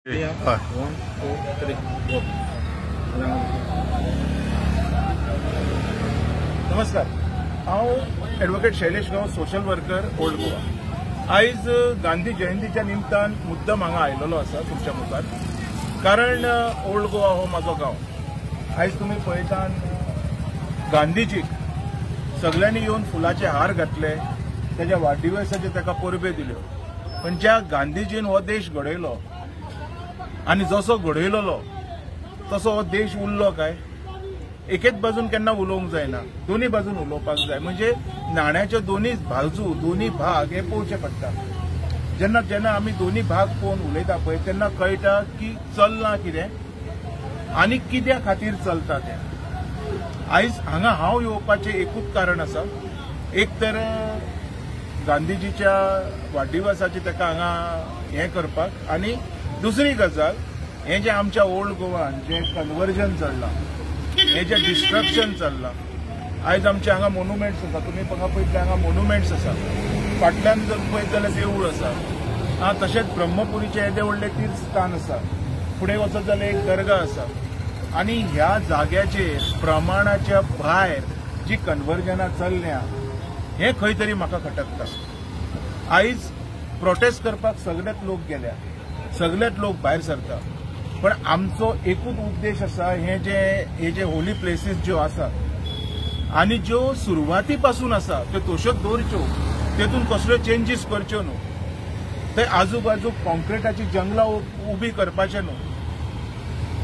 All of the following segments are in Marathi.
Yeah. 1, 2, 3, go. नमस्कार, हांव एडवोकेट शैलेश गांव सोशल वर्कर ओल्ड गोवा। आयज गांधी जयंतीच्या निमतान मुद्दम हांगा आयिल्लो आसा तुमच्या मुखार, कारण ओल्ड गोवा हो म्हाजो गांव। आयज तुमी पळयतात गांधीजीक सगळ्यांनी येवन फुलाचे हार घातले, त्याच्या वाडदिवसाचे ताका परबे दिल्यो। पण ज्या गांधीजीन हो देश घडयलो आणि जसो घडयलो तसो हो देश उरलो काय? एकेच बाजून केन्ना उलोवंक जायना, दोन्ही बाजून उलोवपाक जाय। म्हणजे नाण्याचे दोन्ही बाजू, दोन्ही भाग हे पळोवचे पडटा। जेन्ना जेन्ना आमी दोन्ही भाग पळोवन उलयता पळय तेन्ना कळटा की चलना कितें आनी कित्या खातीर चलता तें। आयज हांगा हांव येवपाचें एकूच कारण आसा, एक तर गांधीजीच्या वाडदिवसाचे ताका हांगा हें करपाक, आनी दुसरी गजाल हें जे आमच्या ओल्ड गोवान जे कन्वर्जन चल्लां, हें जे डिस्ट्रक्शन चल्लां। आयज आमचे हांगा मोन्युमेंट्स आसा, तुमी पळोवंक पळयत हांगा मोन्युमेंट्स आसा, फाटल्यान जर पळयत जाल्यार देवूळ आसा, तशेंच ब्रह्मपुरीचें येदें व्हडलें तीर्थस्थान आसा, फुडें वचत जाल्यार एक दर्गा आसा। आनी ह्या जाग्याचेर प्रमाणाच्या भायर जी कन्वर्जनां चल्ल्या हें खंय तरी म्हाका खटकता। आयज प्रोटेस्ट करपाक सगळेच लोक गेल्या, सगळेच लोक भायर सरता, पण आमचो एकूच उद्देश आसा, हे जे होली प्लेसीस ज्यो आसा आनी ज्यो सुरवाती पासून आसा त्यो तश्योच दवरच्यो, तेतून कसल्यो चेंजीस करच्यो न्हू। थंय आजूबाजूक कॉन्क्रिटाची जंगलां उबी करपाचें न्हू,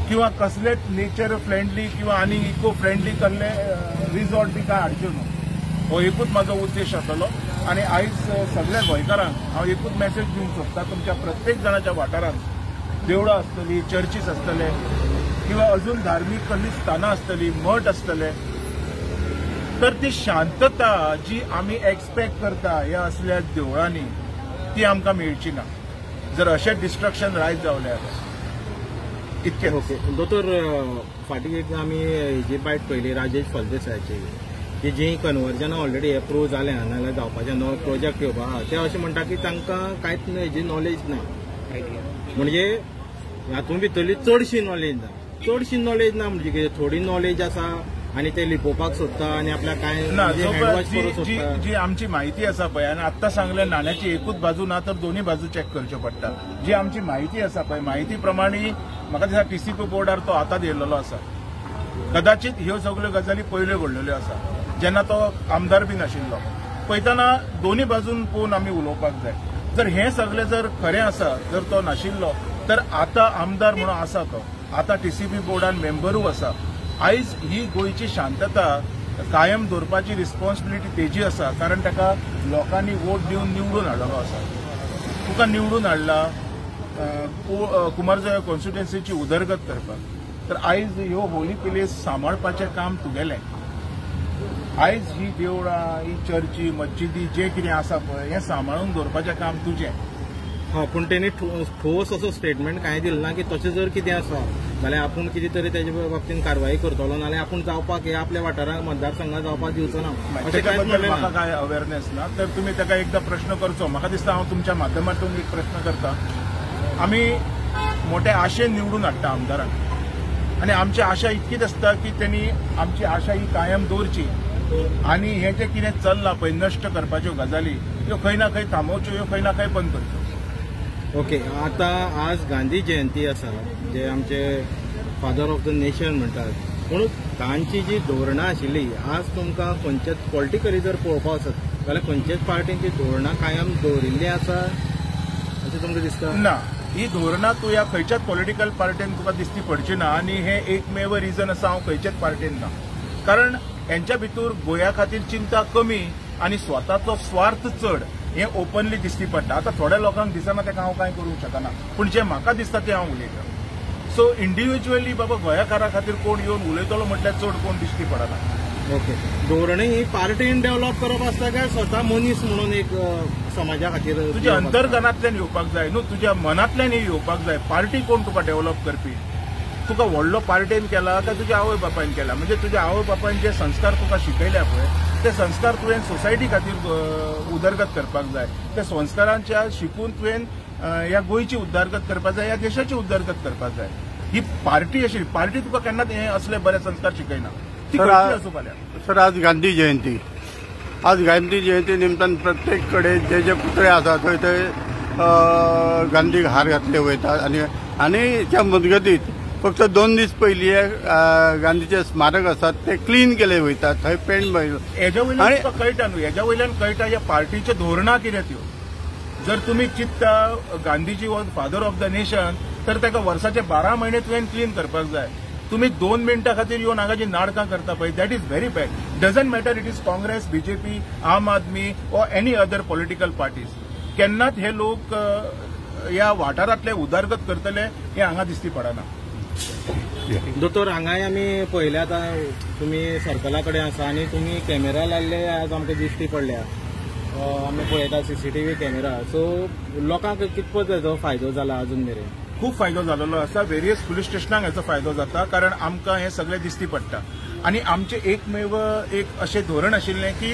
किंवा कसलेच नेचर फ्रेंडली किंवा आनी इको फ्रेंडली कसले रिसॉर्ट बी काय हाडच्यो न्हू। हो एकूच म्हाजो उद्देश आसलो। आणि आयज सगळ्या गोंयकारांक हांव एकूच मेसेज दिवंक सोदतां, तुमच्या प्रत्येक जाणाच्या वाठारांत देवळां आसतलीं, चर्चीस आसतले, किंवा अजून धार्मीक कसलीं स्थानां आसतलीं, मठ आसतले, तर ती शांतता जी आमी एक्सपेक्ट करता ह्या असल्या देवळांनी ती आमकां मेळची ना, जर अशें डिस्ट्रक्शन रायज जावल्यार। इतकें। ओके दोतोर, फाटीं एक आमी हेजी बायट पयली राजेश फळदेसायाची, की जी कन्वर्जनां ऑलरेडी एप्रूव जाल्या नाजाल्यार जावपाचे नवो प्रोजेक्ट येवपा आहा, ते अशें म्हणटा की तांकां कांयच हेजी नॉलेज ना, म्हणजे हातूंत भितरली चडशी नॉलेज ना। चडशी नॉलेज ना म्हणजे कितें, थोडी नॉलेज आसा आनी ते लिपोवपाक सोदता आनी आपल्याक कांय हँडवॉश करूंक सोदता। जी आमची माहिती आसा पळय, आनी आत्तां सांगलें नाण्याची एकूच बाजू ना तर दोन्ही बाजू चॅक करच्यो पडटा। जी आमची माहिती आसा पळय, माहिती प्रमाणे म्हाका दिसता टीसीपी बोर्डार तो आतांच येयल्लो आसा। कदाचित ह्यो सगळ्यो गजाली पयल्यो घडलेल्यो आसा, जेन्ना तो आमदार बी नाशिल्लो। पळयतना दोन्ही बाजून पळोवन आमी उलोवपाक जाय। जर हें सगळें जर खरें आसा, जर तो नाशिल्लो तर आतां आमदार म्हणून आसा तो, आतां टीसीपी बोर्डान मेंबरूय आसा। आयज ही गोंयची शांतता कायम दवरपाची रिस्पॉन्सिबिलिटी तेजी आसा, कारण ताका लोकांनी वोट दिवन निवडून हाडलेलो आसा। तुका निवडून हाडला कुमारजुव्या कॉन्स्टिट्युएन्सीची उदरगत करपाक, तर आयज ह्यो होली प्लेस सांबाळपाचें काम तुगेलें। आयज ही देवळां, ही चर्ची, मस्जिदी जे कितें आसा पळय हें सांबाळून दवरपाचें काम तुजें। हां, पूण तेणी ठोस असो स्टेटमेंट कांय दिलो ना की तशें जर कितें आसा जाल्यार आपूण कितें तरी तेजे बाबतींत कारवाई करतलो, नाल्यार आपूण जावपाक हे आपल्या वाठारांत मतदारसंघात जावपाक दिवचो ना, अशें कांयच म्हणलें ना। म्हाका कांय अवेरनेस ना, तर तुमी ताका एकदां प्रश्न करचो। म्हाका दिसता हांव तुमच्या माध्यमांतून एक प्रश्न करता। आमी मोठे आशेन निवडून हाडटा आमदारांक, आनी आमची आशा इतकीच आसता की त्यांनी आमची आशा ही कायम दवरची, आनी हे जे कितें चल्लां पळय नश्ट करपाच्यो गजाली ह्यो खंय ना खंय थांबोवच्यो, ह्यो खंय ना खंय बंद करच्यो। ओके, आतां आज गांधी जयंती आसा, जे आमचे फादर ऑफ द नेशन म्हणटात, पूण तांची जी धोरणां आशिल्ली आज तुमकां खंयचेच पॉलिटिकली जर पळोवपाक वचत जाल्यार खंयचेच पार्टींची धोरणां कायम दवरिल्ली आसा अशें तुमकां दिसता? ना, ही धोरणां तूं ह्या खंयच्याच पॉलिटिकल पार्टीन तुका दिसती पडची ना, आनी हे एकमेव रिजन आसा हांव खंयचेच पार्टीन ना। कारण यांच्या भितर गोंया खातीर चिंता कमी आनी स्वताचो स्वार्थ चड हे ओपनली दिसती पडटा। आता थोड्या लोकांक दिसना तेका हांव कांय करूंक शकना, पूण जे म्हाका दिसता तें हांव उलयतां। सो इंडिव्हिज्युअली बाबा गोंयाकारा खातीर कोण येवन उलयतलो म्हटल्यार चड कोण दिश्टी पडना। ओके, धोरणां ही पार्टीन डेव्हलप करप आसता काय स्वता मनीस म्हणून एक समाजा खातीर तुज्या अंतर्गनांतल्यान येवपाक जाय न्हू, तुज्या मनांतल्यान येवपाक जाय। पार्टी कोण तुका डेव्हलप करपी? तुका व्हडलो पार्टेन केला काय तुज्या आवय बापायन केला? म्हणजे तुज्या आवय बापायन जे संस्कार तुका शिकयल्या पळय ते संस्कार तुवें सोसायटी खातीर उदरगत करपाक जाय। त्या संस्कारांच्या शिकून तुवें ह्या गोयची उद्धारगत करपाक जाय, ह्या देशाची उद्धारगत करपाक जाय. ही पार्टी अशी पार्टी तुका केन्नाच हे असले बरे संस्कार शिकयना. ती खंयची आसूं फाल्यां. सर आज गांधी जयंती. आज गांधी जयंती निमतान प्रत्येक कडेन जे पुतळे आसा थंय गांधीक हार घातले वयतात आनी त्या मजगतीत फक्त 2 दीस पयलीं गांधीचे स्मारक आसात ते क्लीन केले वयतात. थंय पेंट हेज्या वयल्यान तुका कळटा न्हू, हेज्या वयल्यान कळटा ह्या पार्टीचे धोरणां कितें त्यो. जर तुमी चित्ता Gandhiji was father of the nation तर ताका वर्साचे 12 म्हयने तुवें क्लीन करपाक जाय. तुम्ही 2 मिनटां खातीर येवन हांगाची नाटकां करता पळय, that is very bad. Doesn't matter it is Congress, BJP, Aam Aadmi or any other political parties. केन्नाच हे लोक ह्या वाठारांतले उदारगत करतले हे हांगा दिसती पडना. दोतोर हांगाय आमी पळयले आतां तुमी सर्कला कडेन आसा आनी तुमी कॅमेरा लायल्ले आज आमकां दिश्टी पडल्या. आमी पळयता CCTV कॅमेरा. सो लोकांक कितपत हेजो फायदो जाला अजून मेरेन? खूप फायदो जाल्लो आसा. वेरियस पुलीस स्टेशनांक हेचो फायदो जाता कारण आमकां हे सगळे दिसती पडटा. आनी आमचे एकमेव एक अशें धोरण आशिल्लें की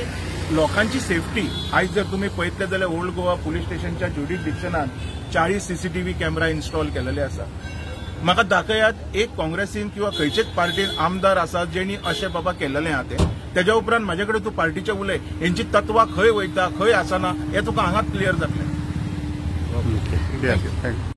लोकांची सेफ्टी. आयज जर तुमी पळयतले जाल्यार ओल्ड गोवा पुलीस स्टेशनच्या ज्युडिक्शनान 40 CCTV कॅमेरा इन्स्टॉल केलेले आसा. म्हाका दाखयात एक काँग्रेसीन किंवा खंयचेच पार्टीन आमदार आसात जेणी अशें बाबा केलेलें आहा तें. तेज्या उपरांत म्हाजे कडेन तूं पार्टीचे उलय, हेंची तत्वां खंय वयता खंय आसना हें तुका हांगाच क्लियर जातलें. थँक्यू.